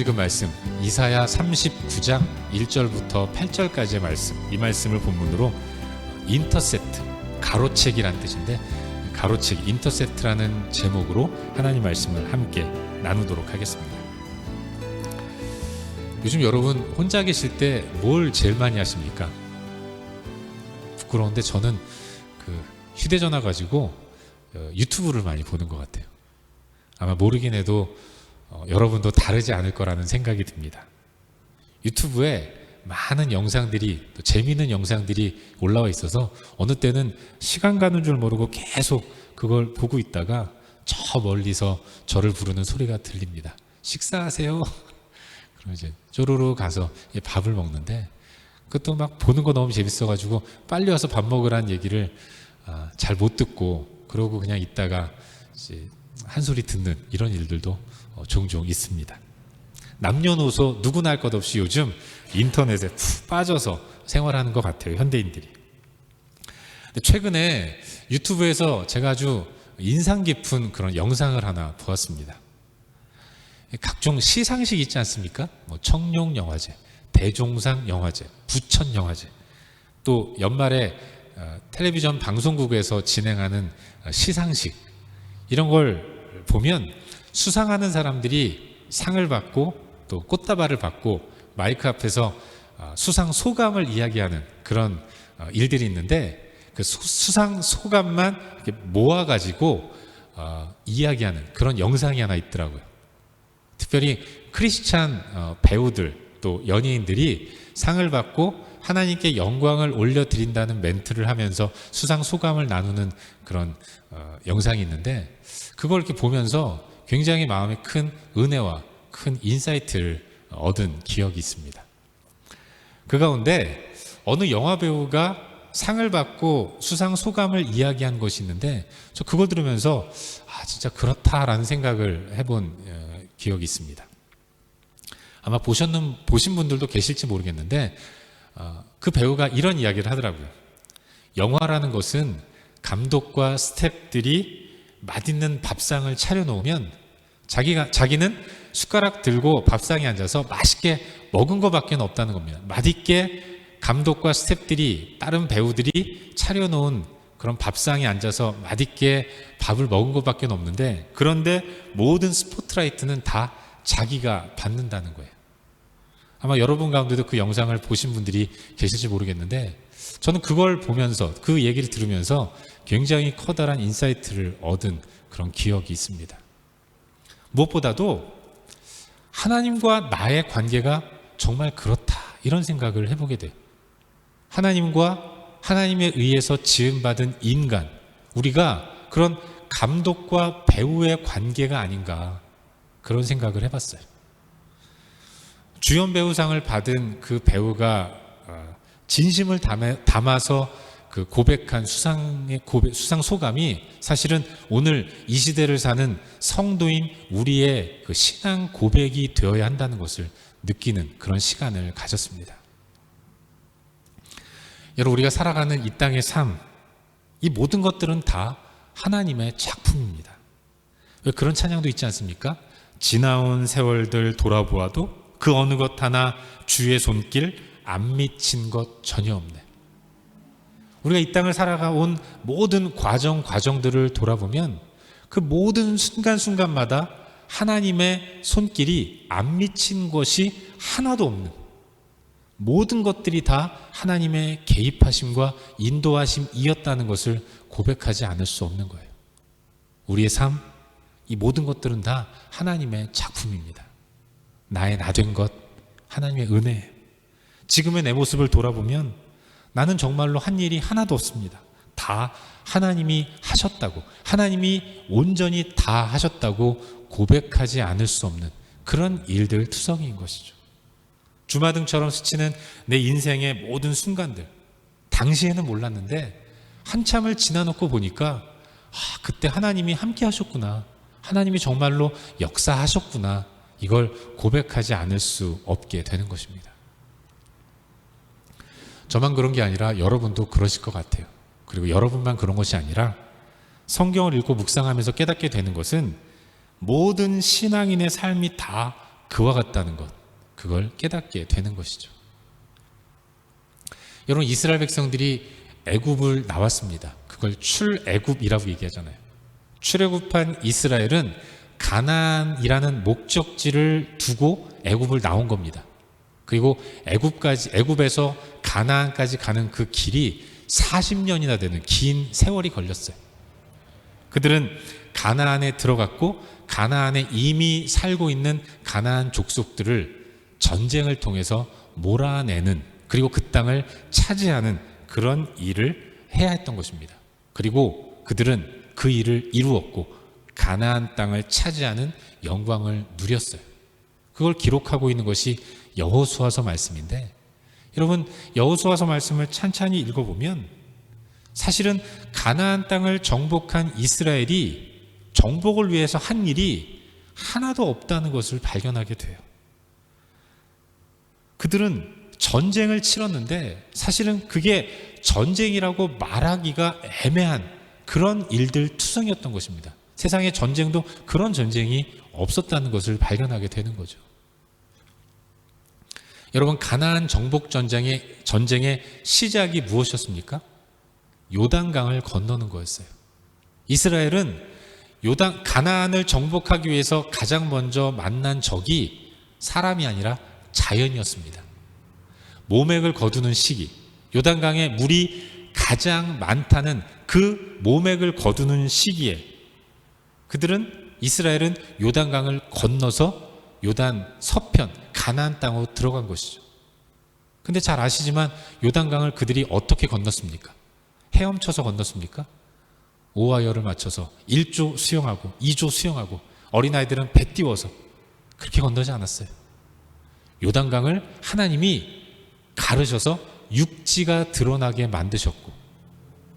읽은 말씀 이사야 39장 1절부터 8절까지의 말씀, 이 말씀을 본문으로 인터셉트, 가로채기란 뜻인데 가로채기, 인터셉트라는 제목으로 하나님 말씀을 함께 나누도록 하겠습니다. 요즘 여러분 혼자 계실 때 뭘 제일 많이 하십니까? 부끄러운데 저는 휴대전화 가지고 유튜브를 많이 보는 것 같아요. 아마 모르긴 해도 여러분도 다르지 않을 거라는 생각이 듭니다. 유튜브에 많은 영상들이, 또 재미있는 영상들이 올라와 있어서 어느 때는 시간 가는 줄 모르고 계속 그걸 보고 있다가 저 멀리서 저를 부르는 소리가 들립니다. 식사하세요. 그럼 이제 쪼르르 가서 밥을 먹는데, 그것도 막 보는 거 너무 재밌어가지고 빨리 와서 밥 먹으라는 얘기를 잘 못 듣고, 그러고 그냥 있다가 이제 한 소리 듣는 이런 일들도 종종 있습니다. 남녀노소 누구나 할 것 없이 요즘 인터넷에 푹 빠져서 생활하는 것 같아요, 현대인들이. 근데 최근에 유튜브에서 제가 아주 인상 깊은 그런 영상을 하나 보았습니다. 각종 시상식 있지 않습니까? 청룡영화제, 대종상 영화제, 부천 영화제, 또 연말에 텔레비전 방송국에서 진행하는 시상식, 이런 걸 보면 수상하는 사람들이 상을 받고 또 꽃다발을 받고 마이크 앞에서 수상 소감을 이야기하는 그런 일들이 있는데, 그 수상 소감만 이렇게 모아가지고 이야기하는 그런 영상이 하나 있더라고요. 특별히 크리스찬 배우들 또 연예인들이 상을 받고 하나님께 영광을 올려드린다는 멘트를 하면서 수상 소감을 나누는 그런 영상이 있는데, 그걸 이렇게 보면서 굉장히 마음에 큰 은혜와 큰 인사이트를 얻은 기억이 있습니다. 그 가운데 어느 영화 배우가 상을 받고 수상 소감을 이야기한 것이 있는데, 저 그걸 들으면서 진짜 그렇다라는 생각을 해본 기억이 있습니다. 아마 보신 분들도 계실지 모르겠는데, 그 배우가 이런 이야기를 하더라고요. 영화라는 것은 감독과 스태프들이 맛있는 밥상을 차려놓으면 자기는 숟가락 들고 밥상에 앉아서 맛있게 먹은 것밖에 없다는 겁니다. 맛있게 감독과 스태프들이, 다른 배우들이 차려놓은 그런 밥상에 앉아서 맛있게 밥을 먹은 것밖에 없는데, 그런데 모든 스포트라이트는 다 자기가 받는다는 거예요. 아마 여러분 가운데도 그 영상을 보신 분들이 계실지 모르겠는데, 저는 그걸 보면서, 그 얘기를 들으면서 굉장히 커다란 인사이트를 얻은 그런 기억이 있습니다. 무엇보다도 하나님과 나의 관계가 정말 그렇다, 이런 생각을 해보게 돼요. 하나님에 의해서 지음받은 인간, 우리가 그런 감독과 배우의 관계가 아닌가, 그런 생각을 해봤어요. 주연배우상을 받은 그 배우가 진심을 담아서 그 고백한 수상 소감이 사실은 오늘 이 시대를 사는 성도인 우리의 그 신앙 고백이 되어야 한다는 것을 느끼는 그런 시간을 가졌습니다. 여러분, 우리가 살아가는 이 땅의 삶, 이 모든 것들은 다 하나님의 작품입니다. 왜 그런 찬양도 있지 않습니까? 지나온 세월들 돌아보아도 그 어느 것 하나 주의 손길 안 미친 것 전혀 없네. 우리가 이 땅을 살아가온 모든 과정들을 돌아보면 그 모든 순간순간마다 하나님의 손길이 안 미친 것이 하나도 없는, 모든 것들이 다 하나님의 개입하심과 인도하심이었다는 것을 고백하지 않을 수 없는 거예요. 우리의 삶, 이 모든 것들은 다 하나님의 작품입니다. 나의 나 된 것, 하나님의 은혜. 지금의 내 모습을 돌아보면 나는 정말로 한 일이 하나도 없습니다. 다 하나님이 하셨다고, 하나님이 온전히 다 하셨다고 고백하지 않을 수 없는 그런 일들 투성이인 것이죠. 주마등처럼 스치는 내 인생의 모든 순간들, 당시에는 몰랐는데 한참을 지나놓고 보니까 그때 하나님이 함께 하셨구나, 하나님이 정말로 역사하셨구나, 이걸 고백하지 않을 수 없게 되는 것입니다. 저만 그런 게 아니라 여러분도 그러실 것 같아요. 그리고 여러분만 그런 것이 아니라 성경을 읽고 묵상하면서 깨닫게 되는 것은 모든 신앙인의 삶이 다 그와 같다는 것, 그걸 깨닫게 되는 것이죠. 여러분, 이스라엘 백성들이 애굽을 나왔습니다. 그걸 출애굽이라고 얘기하잖아요. 출애굽한 이스라엘은 가나안이라는 목적지를 두고 애굽을 나온 겁니다. 그리고 애굽에서 가나안까지 가는 그 길이 40년이나 되는 긴 세월이 걸렸어요. 그들은 가나안에 들어갔고 가나안에 이미 살고 있는 가나안 족속들을 전쟁을 통해서 몰아내는, 그리고 그 땅을 차지하는 그런 일을 해야 했던 것입니다. 그리고 그들은 그 일을 이루었고 가나안 땅을 차지하는 영광을 누렸어요. 그걸 기록하고 있는 것이 여호수아서 말씀인데, 여러분, 여호수아서 말씀을 찬찬히 읽어보면 사실은 가나안 땅을 정복한 이스라엘이 정복을 위해서 한 일이 하나도 없다는 것을 발견하게 돼요. 그들은 전쟁을 치렀는데 사실은 그게 전쟁이라고 말하기가 애매한 그런 일들 투성이었던 것입니다. 세상의 전쟁도 그런 전쟁이 없었다는 것을 발견하게 되는 거죠. 여러분, 가나안 정복 전쟁의 시작이 무엇이었습니까? 요단강을 건너는 거였어요. 이스라엘은 가나안을 정복하기 위해서 가장 먼저 만난 적이 사람이 아니라 자연이었습니다. 모맥을 거두는 시기, 요단강에 물이 가장 많다는 그 모맥을 거두는 시기에 이스라엘은 요단강을 건너서 요단 서편 가나안 땅으로 들어간 것이죠. 근데 잘 아시지만 요단강을 그들이 어떻게 건넜습니까? 헤엄쳐서 건넜습니까? 오와 열을 맞춰서 1조 수영하고 2조 수영하고 어린아이들은 배 띄워서 그렇게 건너지 않았어요. 요단강을 하나님이 가르셔서 육지가 드러나게 만드셨고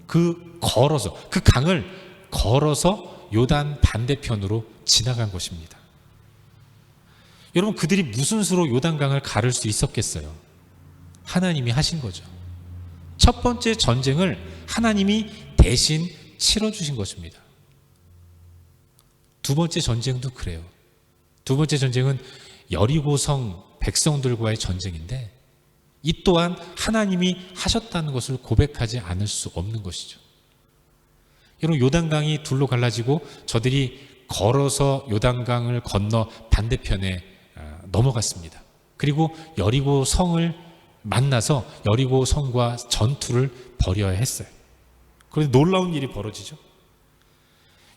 그 강을 걸어서 요단 반대편으로 지나간 것입니다. 여러분, 그들이 무슨 수로 요단강을 가를 수 있었겠어요? 하나님이 하신 거죠. 첫 번째 전쟁을 하나님이 대신 치러주신 것입니다. 두 번째 전쟁도 그래요. 두 번째 전쟁은 여리고성 백성들과의 전쟁인데 이 또한 하나님이 하셨다는 것을 고백하지 않을 수 없는 것이죠. 여러분, 요단강이 둘로 갈라지고 저들이 걸어서 요단강을 건너 반대편에 넘어갔습니다. 그리고 여리고 성을 만나서 여리고 성과 전투를 벌여야 했어요. 그런데 놀라운 일이 벌어지죠.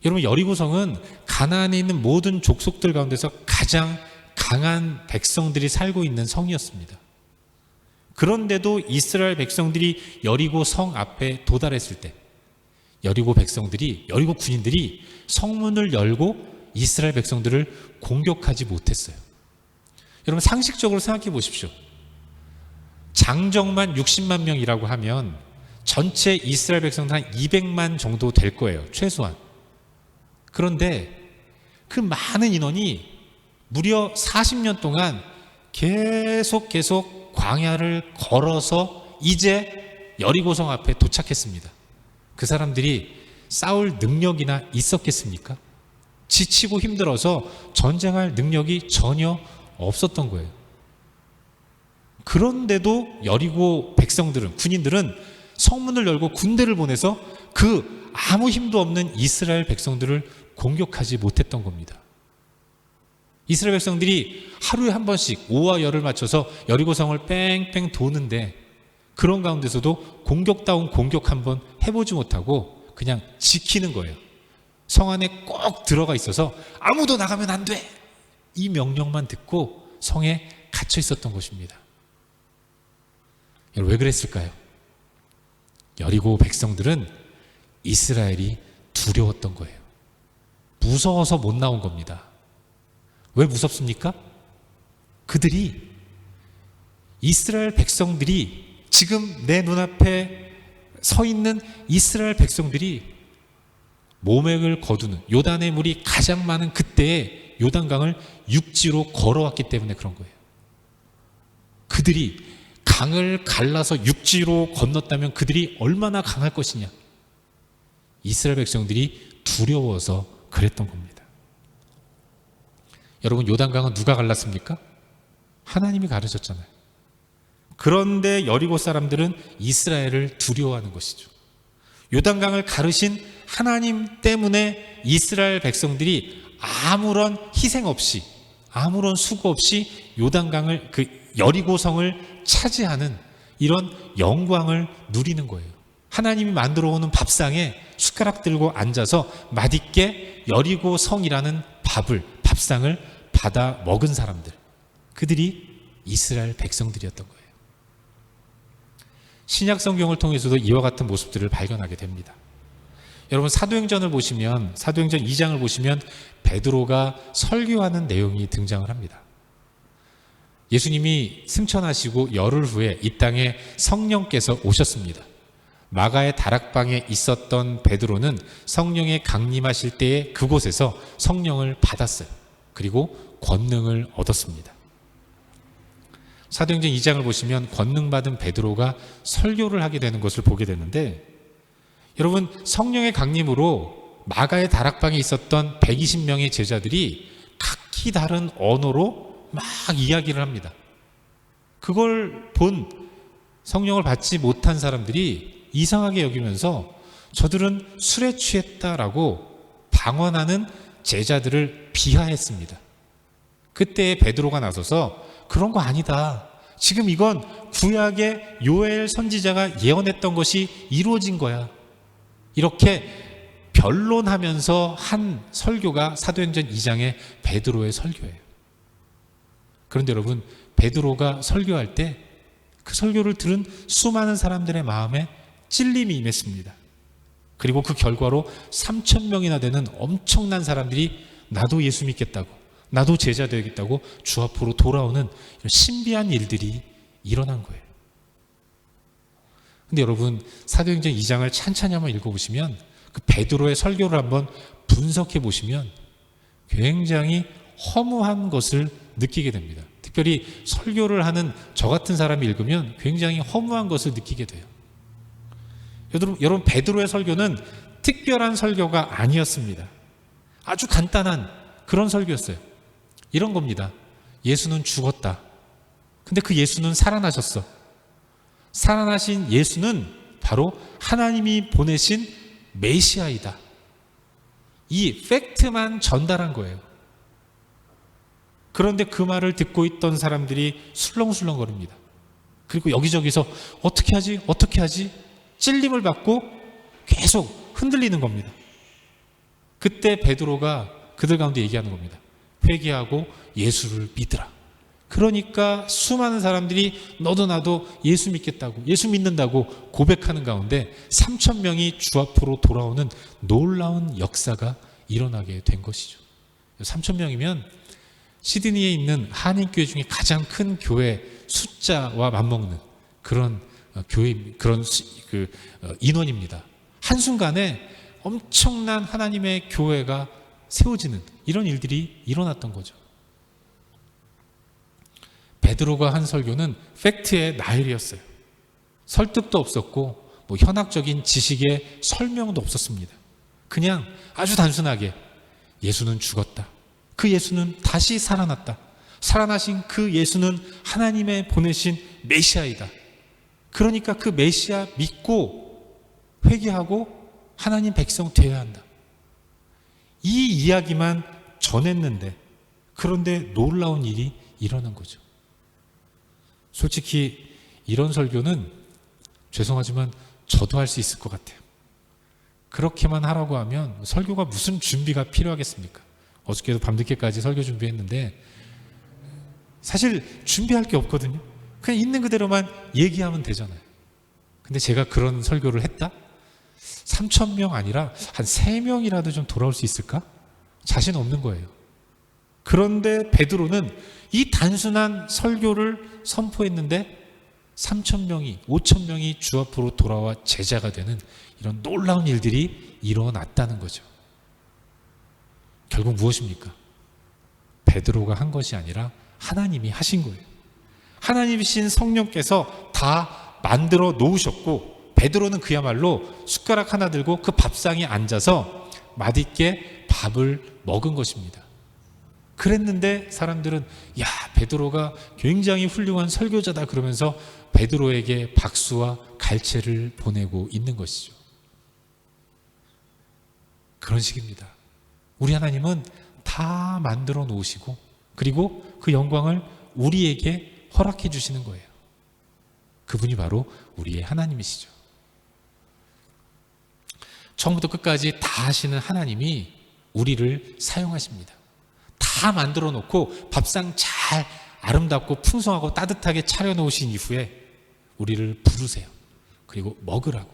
여러분, 여리고 성은 가나안에 있는 모든 족속들 가운데서 가장 강한 백성들이 살고 있는 성이었습니다. 그런데도 이스라엘 백성들이 여리고 성 앞에 도달했을 때 여리고 군인들이 성문을 열고 이스라엘 백성들을 공격하지 못했어요. 여러분, 상식적으로 생각해 보십시오. 장정만 60만 명이라고 하면 전체 이스라엘 백성들 한 200만 정도 될 거예요, 최소한. 그런데 그 많은 인원이 무려 40년 동안 계속 광야를 걸어서 이제 여리고성 앞에 도착했습니다. 그 사람들이 싸울 능력이나 있었겠습니까? 지치고 힘들어서 전쟁할 능력이 전혀 없었던 거예요. 그런데도 여리고 군인들은 성문을 열고 군대를 보내서 그 아무 힘도 없는 이스라엘 백성들을 공격하지 못했던 겁니다. 이스라엘 백성들이 하루에 한 번씩 오와 열을 맞춰서 여리고성을 뺑뺑 도는데 그런 가운데서도 공격다운 공격 한번 해보지 못하고 그냥 지키는 거예요. 성 안에 꼭 들어가 있어서 아무도 나가면 안 돼! 이 명령만 듣고 성에 갇혀 있었던 것입니다. 여러분, 왜 그랬을까요? 여리고 백성들은 이스라엘이 두려웠던 거예요. 무서워서 못 나온 겁니다. 왜 무섭습니까? 이스라엘 백성들이 지금 내 눈앞에 서 있는 이스라엘 백성들이 모맥을 거두는 요단의 물이 가장 많은 그때에 요단강을 육지로 걸어왔기 때문에 그런 거예요. 그들이 강을 갈라서 육지로 건넜다면 그들이 얼마나 강할 것이냐. 이스라엘 백성들이 두려워서 그랬던 겁니다. 여러분, 요단강은 누가 갈랐습니까? 하나님이 가르셨잖아요. 그런데 여리고 사람들은 이스라엘을 두려워하는 것이죠. 요단강을 가르신 하나님 때문에 이스라엘 백성들이 아무런 희생 없이, 아무런 수고 없이 요단강을, 그 여리고성을 차지하는 이런 영광을 누리는 거예요. 하나님이 만들어 오는 밥상에 숟가락 들고 앉아서 맛있게 여리고성이라는 밥상을 받아 먹은 사람들, 그들이 이스라엘 백성들이었던 거예요. 신약 성경을 통해서도 이와 같은 모습들을 발견하게 됩니다. 여러분, 사도행전을 보시면, 사도행전 2장을 보시면 베드로가 설교하는 내용이 등장을 합니다. 예수님이 승천하시고 열흘 후에 이 땅에 성령께서 오셨습니다. 마가의 다락방에 있었던 베드로는 성령의 강림하실 때에 그곳에서 성령을 받았어요. 그리고 권능을 얻었습니다. 사도행전 2장을 보시면 권능받은 베드로가 설교를 하게 되는 것을 보게 되는데, 여러분, 성령의 강림으로 마가의 다락방에 있었던 120명의 제자들이 각기 다른 언어로 막 이야기를 합니다. 그걸 본 성령을 받지 못한 사람들이 이상하게 여기면서 저들은 술에 취했다라고 방언하는 제자들을 비하했습니다. 그때 베드로가 나서서 그런 거 아니다. 지금 이건 구약의 요엘 선지자가 예언했던 것이 이루어진 거야. 이렇게 변론하면서 한 설교가 사도행전 2장의 베드로의 설교예요. 그런데 여러분, 베드로가 설교할 때 그 설교를 들은 수많은 사람들의 마음에 찔림이 임했습니다. 그리고 그 결과로 3,000명이나 되는 엄청난 사람들이 나도 예수 믿겠다고, 나도 제자 되겠다고 주 앞으로 돌아오는 이런 신비한 일들이 일어난 거예요. 근데 여러분, 사도행전 2장을 찬찬히 한번 읽어보시면, 그 베드로의 설교를 한번 분석해 보시면 굉장히 허무한 것을 느끼게 됩니다. 특별히 설교를 하는 저 같은 사람이 읽으면 굉장히 허무한 것을 느끼게 돼요. 여러분, 베드로의 설교는 특별한 설교가 아니었습니다. 아주 간단한 그런 설교였어요. 이런 겁니다. 예수는 죽었다. 근데 그 예수는 살아나셨어. 살아나신 예수는 바로 하나님이 보내신 메시아이다. 이 팩트만 전달한 거예요. 그런데 그 말을 듣고 있던 사람들이 술렁술렁거립니다. 그리고 여기저기서 어떻게 하지? 찔림을 받고 계속 흔들리는 겁니다. 그때 베드로가 그들 가운데 얘기하는 겁니다. 회개하고 예수를 믿으라. 그러니까 수많은 사람들이 너도 나도 예수 믿겠다고, 예수 믿는다고 고백하는 가운데 3,000명이 주 앞으로 돌아오는 놀라운 역사가 일어나게 된 것이죠. 3,000명이면 시드니에 있는 한인교회 중에 가장 큰 교회 숫자와 맞먹는 그런 교회, 그런 인원입니다. 한순간에 엄청난 하나님의 교회가 세워지는 이런 일들이 일어났던 거죠. 베드로가 한 설교는 팩트의 나열이었어요. 설득도 없었고 뭐 현학적인 지식의 설명도 없었습니다. 그냥 아주 단순하게 예수는 죽었다. 그 예수는 다시 살아났다. 살아나신 그 예수는 하나님의 보내신 메시아이다. 그러니까 그 메시아 믿고 회개하고 하나님 백성 되어야 한다. 이 이야기만 전했는데, 그런데 놀라운 일이 일어난 거죠. 솔직히 이런 설교는 죄송하지만 저도 할 수 있을 것 같아요. 그렇게만 하라고 하면 설교가 무슨 준비가 필요하겠습니까? 어저께도 밤늦게까지 설교 준비했는데 사실 준비할 게 없거든요. 그냥 있는 그대로만 얘기하면 되잖아요. 근데 제가 그런 설교를 했다? 3,000명 아니라 한 3명이라도 좀 돌아올 수 있을까? 자신 없는 거예요. 그런데 베드로는 이 단순한 설교를 선포했는데 3,000명이, 5,000명이 주 앞으로 돌아와 제자가 되는 이런 놀라운 일들이 일어났다는 거죠. 결국 무엇입니까? 베드로가 한 것이 아니라 하나님이 하신 거예요. 하나님이신 성령께서 다 만들어 놓으셨고, 베드로는 그야말로 숟가락 하나 들고 그 밥상에 앉아서 맛있게 밥을 먹은 것입니다. 그랬는데 사람들은 야, 베드로가 굉장히 훌륭한 설교자다 그러면서 베드로에게 박수와 갈채를 보내고 있는 것이죠. 그런 식입니다. 우리 하나님은 다 만들어 놓으시고 그리고 그 영광을 우리에게 허락해 주시는 거예요. 그분이 바로 우리의 하나님이시죠. 처음부터 끝까지 다 하시는 하나님이 우리를 사용하십니다. 다 만들어 놓고 밥상 잘 아름답고 풍성하고 따뜻하게 차려 놓으신 이후에 우리를 부르세요. 그리고 먹으라고.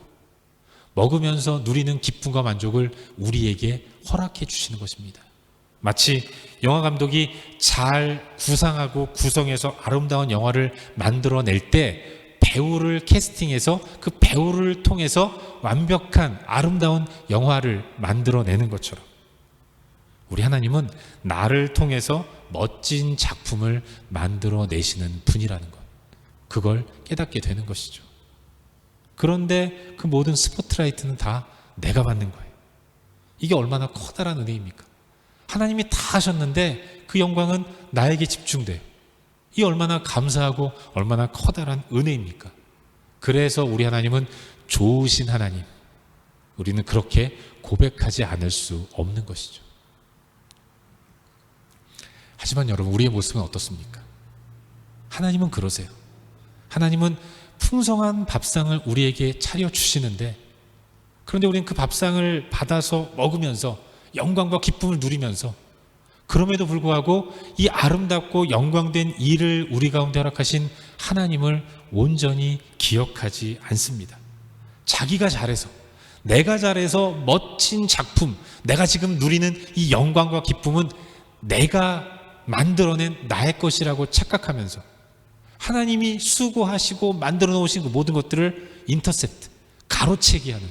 먹으면서 누리는 기쁨과 만족을 우리에게 허락해 주시는 것입니다. 마치 영화 감독이 잘 구상하고 구성해서 아름다운 영화를 만들어낼 때 배우를 캐스팅해서 그 배우를 통해서 완벽한 아름다운 영화를 만들어내는 것처럼 우리 하나님은 나를 통해서 멋진 작품을 만들어내시는 분이라는 것, 그걸 깨닫게 되는 것이죠. 그런데 그 모든 스포트라이트는 다 내가 받는 거예요. 이게 얼마나 커다란 은혜입니까? 하나님이 다 하셨는데 그 영광은 나에게 집중돼요. 이 얼마나 감사하고 얼마나 커다란 은혜입니까? 그래서 우리 하나님은 좋으신 하나님, 우리는 그렇게 고백하지 않을 수 없는 것이죠. 하지만 여러분, 우리의 모습은 어떻습니까? 하나님은 그러세요. 하나님은 풍성한 밥상을 우리에게 차려주시는데, 그런데 우리는 그 밥상을 받아서 먹으면서 영광과 기쁨을 누리면서, 그럼에도 불구하고 이 아름답고 영광된 일을 우리 가운데 허락하신 하나님을 온전히 기억하지 않습니다. 자기가 잘해서, 내가 잘해서 멋진 작품, 내가 지금 누리는 이 영광과 기쁨은 내가 만들어낸 나의 것이라고 착각하면서 하나님이 수고하시고 만들어 놓으신 그 모든 것들을 인터셉트, 가로채기 하는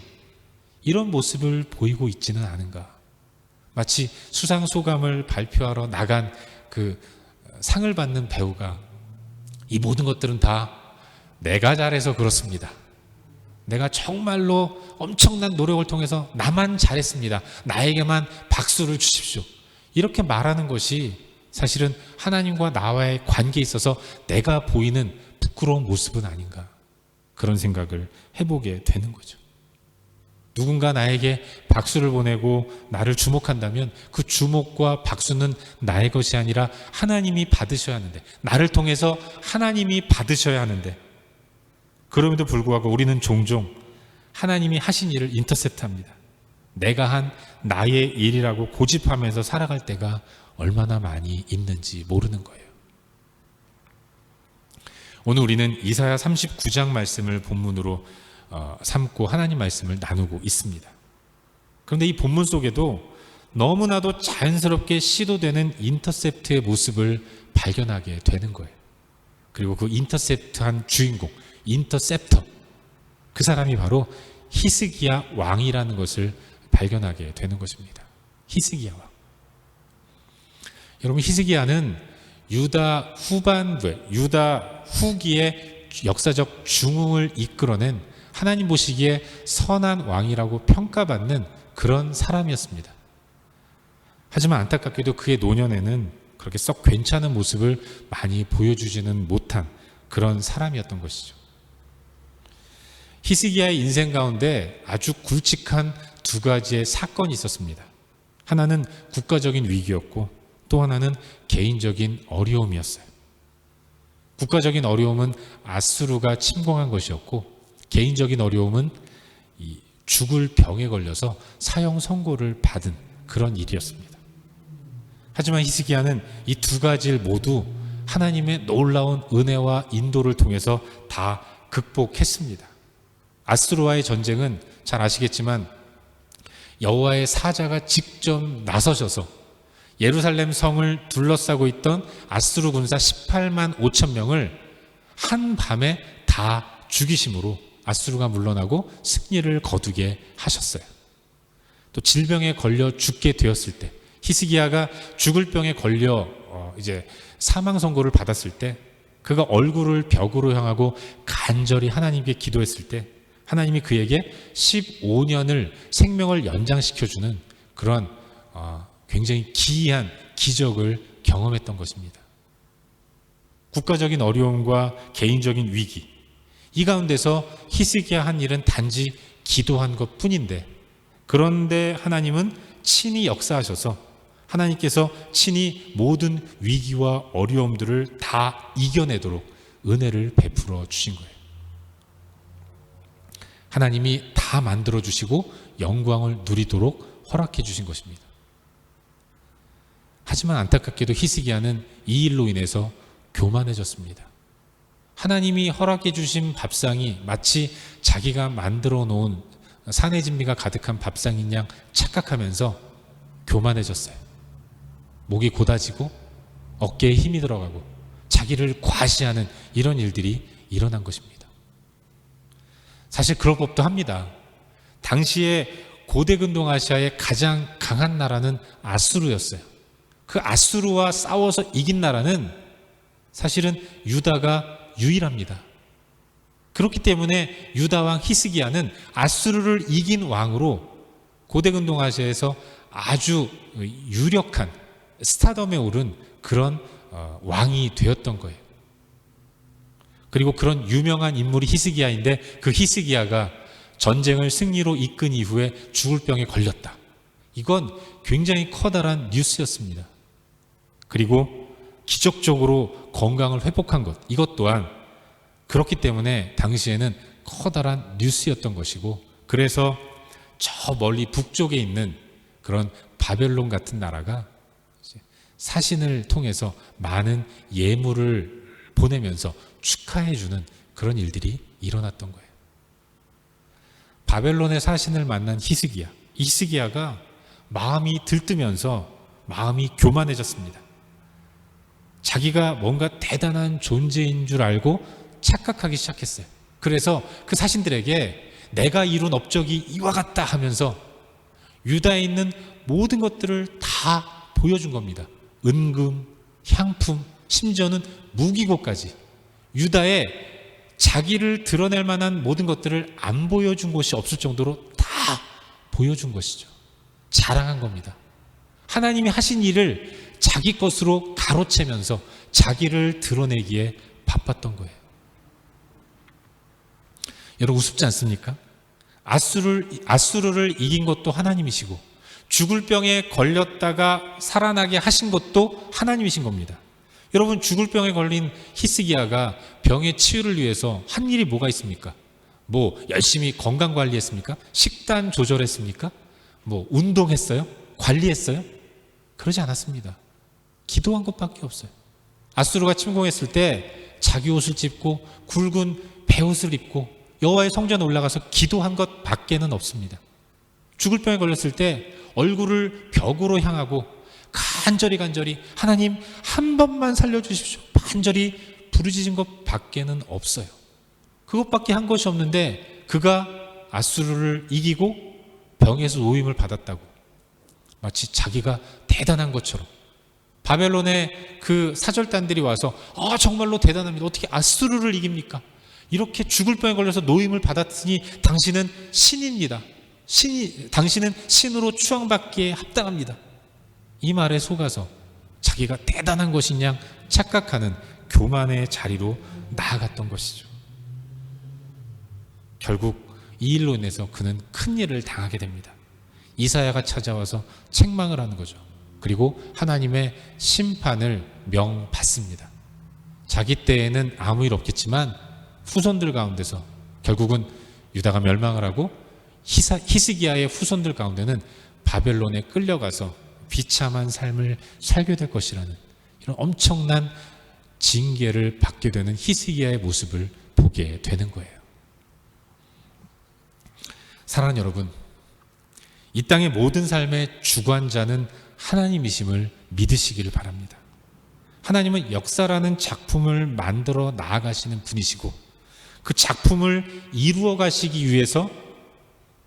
이런 모습을 보이고 있지는 않은가. 마치 수상소감을 발표하러 나간 그 상을 받는 배우가 이 모든 것들은 다 내가 잘해서 그렇습니다. 내가 정말로 엄청난 노력을 통해서 나만 잘했습니다. 나에게만 박수를 주십시오. 이렇게 말하는 것이 사실은 하나님과 나와의 관계에 있어서 내가 보이는 부끄러운 모습은 아닌가, 그런 생각을 해보게 되는 거죠. 누군가 나에게 박수를 보내고 나를 주목한다면 그 주목과 박수는 나의 것이 아니라 하나님이 받으셔야 하는데, 나를 통해서 하나님이 받으셔야 하는데, 그럼에도 불구하고 우리는 종종 하나님이 하신 일을 인터셉트합니다. 내가 한 나의 일이라고 고집하면서 살아갈 때가 얼마나 많이 있는지 모르는 거예요. 오늘 우리는 이사야 39장 말씀을 본문으로 삼고 하나님 말씀을 나누고 있습니다. 그런데 이 본문 속에도 너무나도 자연스럽게 시도되는 인터셉트의 모습을 발견하게 되는 거예요. 그리고 그 인터셉트한 주인공, 인터셉터, 그 사람이 바로 히스기야 왕이라는 것을 발견하게 되는 것입니다. 히스기야 왕. 여러분, 히스기야는 유다 후반부에, 유다 후기의 역사적 중흥을 이끌어낸 하나님 보시기에 선한 왕이라고 평가받는 그런 사람이었습니다. 하지만 안타깝게도 그의 노년에는 그렇게 썩 괜찮은 모습을 많이 보여주지는 못한 그런 사람이었던 것이죠. 히스기야의 인생 가운데 아주 굵직한 두 가지의 사건이 있었습니다. 하나는 국가적인 위기였고 또 하나는 개인적인 어려움이었어요. 국가적인 어려움은 아수르가 침공한 것이었고, 개인적인 어려움은 이 죽을 병에 걸려서 사형 선고를 받은 그런 일이었습니다. 하지만 히스기야는 이 두 가지를 모두 하나님의 놀라운 은혜와 인도를 통해서 다 극복했습니다. 아수르와의 전쟁은 잘 아시겠지만 여호와의 사자가 직접 나서셔서 예루살렘 성을 둘러싸고 있던 아수르 군사 18만 5천 명을 한 밤에 다 죽이심으로 아수르가 물러나고 승리를 거두게 하셨어요. 또 질병에 걸려 죽게 되었을 때, 히스기야가 죽을 병에 걸려 이제 사망 선고를 받았을 때, 그가 얼굴을 벽으로 향하고 간절히 하나님께 기도했을 때 하나님이 그에게 15년을 생명을 연장시켜주는 그런 굉장히 기이한 기적을 경험했던 것입니다. 국가적인 어려움과 개인적인 위기, 이 가운데서 히스기야 한 일은 단지 기도한 것 뿐인데, 그런데 하나님은 친히 역사하셔서 하나님께서 친히 모든 위기와 어려움들을 다 이겨내도록 은혜를 베풀어 주신 거예요. 하나님이 다 만들어 주시고 영광을 누리도록 허락해 주신 것입니다. 하지만 안타깝게도 히스기야는 이 일로 인해서 교만해졌습니다. 하나님이 허락해 주신 밥상이 마치 자기가 만들어 놓은 산의 진미가 가득한 밥상인 양 착각하면서 교만해졌어요. 목이 고다지고 어깨에 힘이 들어가고 자기를 과시하는 이런 일들이 일어난 것입니다. 사실 그럴 법도 합니다. 당시에 고대 근동아시아의 가장 강한 나라는 아수르였어요. 그 아수르와 싸워서 이긴 나라는 사실은 유다가 유일합니다. 그렇기 때문에 유다 왕 히스기야는 아수르를 이긴 왕으로 고대 근동아시아에서 아주 유력한 스타덤에 오른 그런 왕이 되었던 거예요. 그리고 그런 유명한 인물이 히스기야인데, 그 히스기야가 전쟁을 승리로 이끈 이후에 죽을 병에 걸렸다. 이건 굉장히 커다란 뉴스였습니다. 그리고 기적적으로 건강을 회복한 것, 이것 또한 그렇기 때문에 당시에는 커다란 뉴스였던 것이고, 그래서 저 멀리 북쪽에 있는 그런 바벨론 같은 나라가 사신을 통해서 많은 예물을 보내면서 축하해주는 그런 일들이 일어났던 거예요. 바벨론의 사신을 만난 히스기야가 마음이 들뜨면서 마음이 교만해졌습니다. 자기가 뭔가 대단한 존재인 줄 알고 착각하기 시작했어요. 그래서 그 사신들에게 내가 이룬 업적이 이와 같다 하면서 유다에 있는 모든 것들을 다 보여준 겁니다. 은금, 향품, 심지어는 무기고까지. 유다에 자기를 드러낼 만한 모든 것들을 안 보여준 곳이 없을 정도로 다 보여준 것이죠. 자랑한 겁니다. 하나님이 하신 일을 자기 것으로 가로채면서 자기를 드러내기에 바빴던 거예요. 여러분, 우습지 않습니까? 아수르를 이긴 것도 하나님이시고 죽을 병에 걸렸다가 살아나게 하신 것도 하나님이신 겁니다. 여러분, 죽을 병에 걸린 히스기야가 병의 치유를 위해서 한 일이 뭐가 있습니까? 뭐 열심히 건강 관리했습니까? 식단 조절했습니까? 뭐 운동했어요? 관리했어요? 그러지 않았습니다. 기도한 것밖에 없어요. 아수르가 침공했을 때 자기 옷을 찢고 굵은 베옷을 입고 여호와의 성전에 올라가서 기도한 것 밖에는 없습니다. 죽을 병에 걸렸을 때 얼굴을 벽으로 향하고 간절히 하나님 한 번만 살려주십시오, 간절히 부르짖은 것 밖에는 없어요. 그것밖에 한 것이 없는데 그가 아수르를 이기고 병에서 노임을 받았다고 마치 자기가 대단한 것처럼 바벨론의 그 사절단들이 와서 정말로 대단합니다, 어떻게 아수르를 이깁니까? 이렇게 죽을 병에 걸려서 노임을 받았으니 당신은 신입니다. 당신은 신으로 추앙받기에 합당합니다. 이 말에 속아서 자기가 대단한 것인 양 착각하는 교만의 자리로 나아갔던 것이죠. 결국 이 일로 인해서 그는 큰 일을 당하게 됩니다. 이사야가 찾아와서 책망을 하는 거죠. 그리고 하나님의 심판을 명받습니다. 자기 때에는 아무 일 없겠지만 후손들 가운데서 결국은 유다가 멸망을 하고 히스기야의 후손들 가운데는 바벨론에 끌려가서 비참한 삶을 살게 될 것이라는 이런 엄청난 징계를 받게 되는 히스기야의 모습을 보게 되는 거예요. 사랑하는 여러분, 이 땅의 모든 삶의 주관자는 하나님이심을 믿으시기를 바랍니다. 하나님은 역사라는 작품을 만들어 나아가시는 분이시고 그 작품을 이루어 가시기 위해서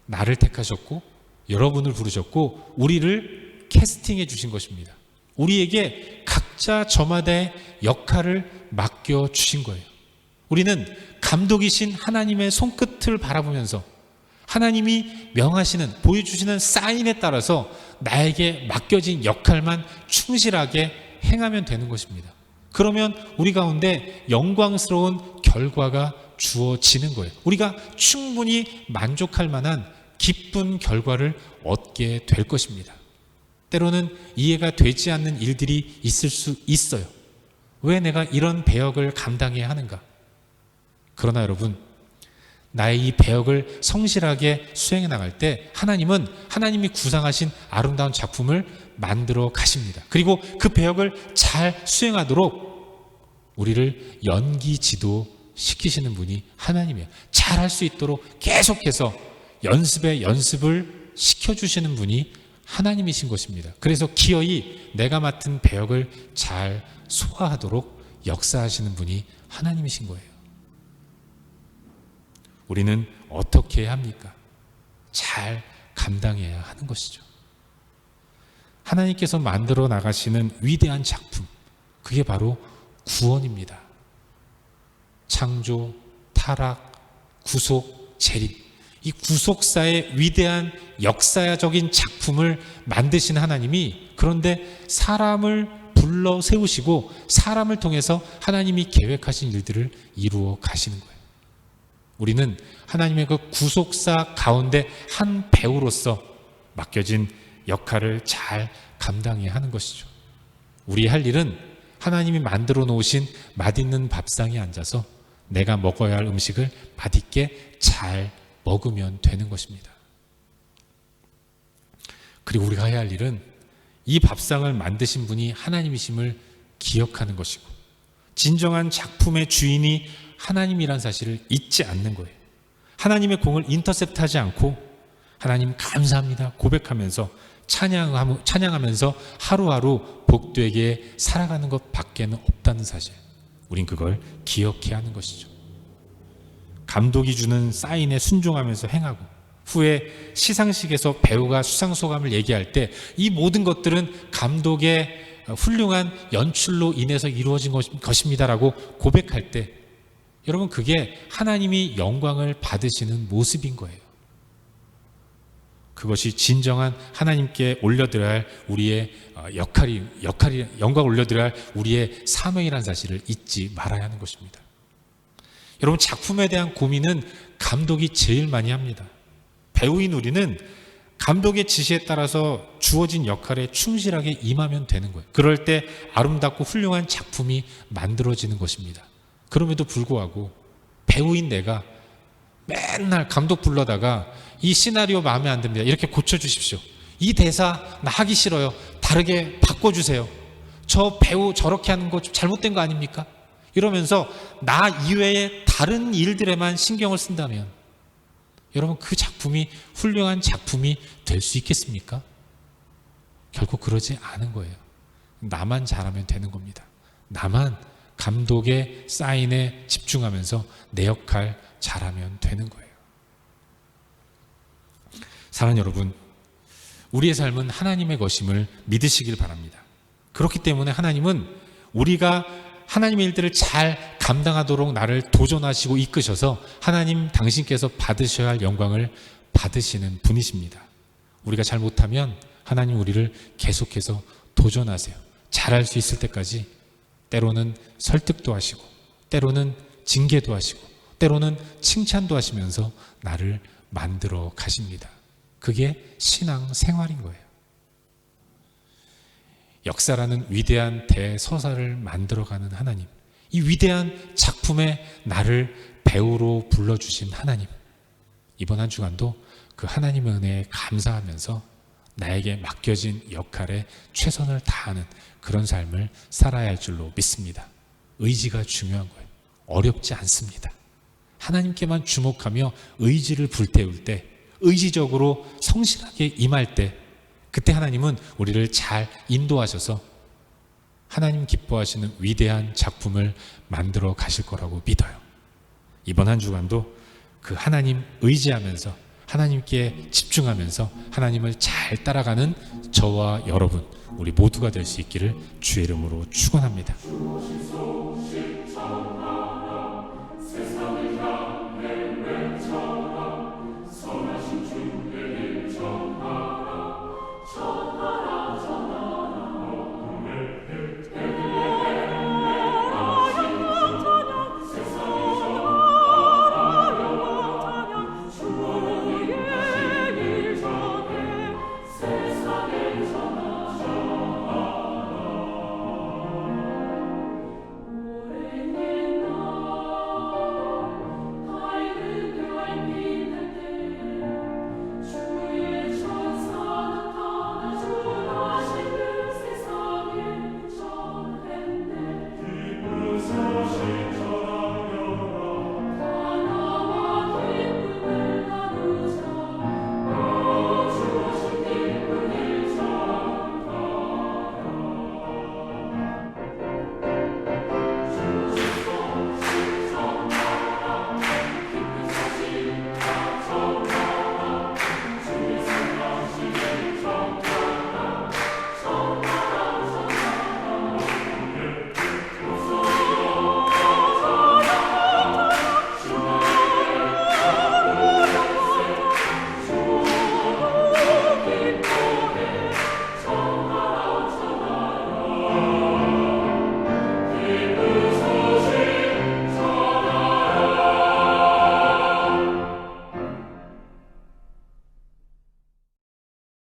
나를 택하셨고 여러분을 부르셨고 우리를 캐스팅해 주신 것입니다. 우리에게 각자 저마다의 역할을 맡겨주신 거예요. 우리는 감독이신 하나님의 손끝을 바라보면서 하나님이 명하시는, 보여주시는 사인에 따라서 나에게 맡겨진 역할만 충실하게 행하면 되는 것입니다. 그러면 우리 가운데 영광스러운 결과가 주어지는 거예요. 우리가 충분히 만족할 만한 기쁜 결과를 얻게 될 것입니다. 때로는 이해가 되지 않는 일들이 있을 수 있어요. 왜 내가 이런 배역을 감당해야 하는가? 그러나 여러분, 나의 이 배역을 성실하게 수행해 나갈 때 하나님은 하나님이 구상하신 아름다운 작품을 만들어 가십니다. 그리고 그 배역을 잘 수행하도록 우리를 연기 지도시키시는 분이 하나님이에요. 잘할 수 있도록 계속해서 연습을 시켜주시는 분이 하나님이신 것입니다. 그래서 기어이 내가 맡은 배역을 잘 소화하도록 역사하시는 분이 하나님이신 거예요. 우리는 어떻게 해야 합니까? 잘 감당해야 하는 것이죠. 하나님께서 만들어 나가시는 위대한 작품, 그게 바로 구원입니다. 창조, 타락, 구속, 재림, 이 구속사의 위대한 역사적인 작품을 만드신 하나님이, 그런데 사람을 불러 세우시고 사람을 통해서 하나님이 계획하신 일들을 이루어 가시는 거예요. 우리는 하나님의 그 구속사 가운데 한 배우로서 맡겨진 역할을 잘 감당해야 하는 것이죠. 우리 할 일은 하나님이 만들어 놓으신 맛있는 밥상에 앉아서 내가 먹어야 할 음식을 맛있게 잘 먹으면 되는 것입니다. 그리고 우리가 해야 할 일은 이 밥상을 만드신 분이 하나님이심을 기억하는 것이고, 진정한 작품의 주인이 하나님이란 사실을 잊지 않는 거예요. 하나님의 공을 인터셉트하지 않고 하나님 감사합니다 고백하면서 찬양하면서 하루하루 복되게 살아가는 것 밖에는 없다는 사실, 우린 그걸 기억해야 하는 것이죠. 감독이 주는 사인에 순종하면서 행하고, 후에 시상식에서 배우가 수상소감을 얘기할 때 이 모든 것들은 감독의 훌륭한 연출로 인해서 이루어진 것입니다라고 고백할 때, 여러분, 그게 하나님이 영광을 받으시는 모습인 거예요. 그것이 진정한 하나님께 올려드려야 할 우리의 영광을 올려드려야 할 우리의 사명이라는 사실을 잊지 말아야 하는 것입니다. 여러분, 작품에 대한 고민은 감독이 제일 많이 합니다. 배우인 우리는 감독의 지시에 따라서 주어진 역할에 충실하게 임하면 되는 거예요. 그럴 때 아름답고 훌륭한 작품이 만들어지는 것입니다. 그럼에도 불구하고 배우인 내가 맨날 감독 불러다가 이 시나리오 마음에 안 듭니다, 이렇게 고쳐주십시오, 이 대사 나 하기 싫어요, 다르게 바꿔주세요, 저 배우 저렇게 하는 거 좀 잘못된 거 아닙니까? 이러면서 나 이외의 다른 일들에만 신경을 쓴다면 여러분, 그 작품이 훌륭한 작품이 될 수 있겠습니까? 결국 그러지 않은 거예요. 나만 잘하면 되는 겁니다. 나만 감독의 사인에 집중하면서 내 역할 잘하면 되는 거예요. 사랑하는 여러분, 우리의 삶은 하나님의 것임을 믿으시길 바랍니다. 그렇기 때문에 하나님은 우리가 하나님의 일들을 잘 감당하도록 나를 도전하시고 이끄셔서 하나님 당신께서 받으셔야 할 영광을 받으시는 분이십니다. 우리가 잘 못하면 하나님 우리를 계속해서 도전하세요. 잘할 수 있을 때까지 때로는 설득도 하시고, 때로는 징계도 하시고, 때로는 칭찬도 하시면서 나를 만들어 가십니다. 그게 신앙 생활인 거예요. 역사라는 위대한 대서사를 만들어가는 하나님, 이 위대한 작품에 나를 배우로 불러주신 하나님, 이번 한 주간도 그 하나님의 은혜에 감사하면서 나에게 맡겨진 역할에 최선을 다하는 그런 삶을 살아야 할 줄로 믿습니다. 의지가 중요한 거예요. 어렵지 않습니다. 하나님께만 주목하며 의지를 불태울 때, 의지적으로 성실하게 임할 때, 그때 하나님은 우리를 잘 인도하셔서 하나님 기뻐하시는 위대한 작품을 만들어 가실 거라고 믿어요. 이번 한 주간도 그 하나님 의지하면서 하나님께 집중하면서 하나님을 잘 따라가는 저와 여러분, 우리 모두가 될 수 있기를 주의 이름으로 축원합니다.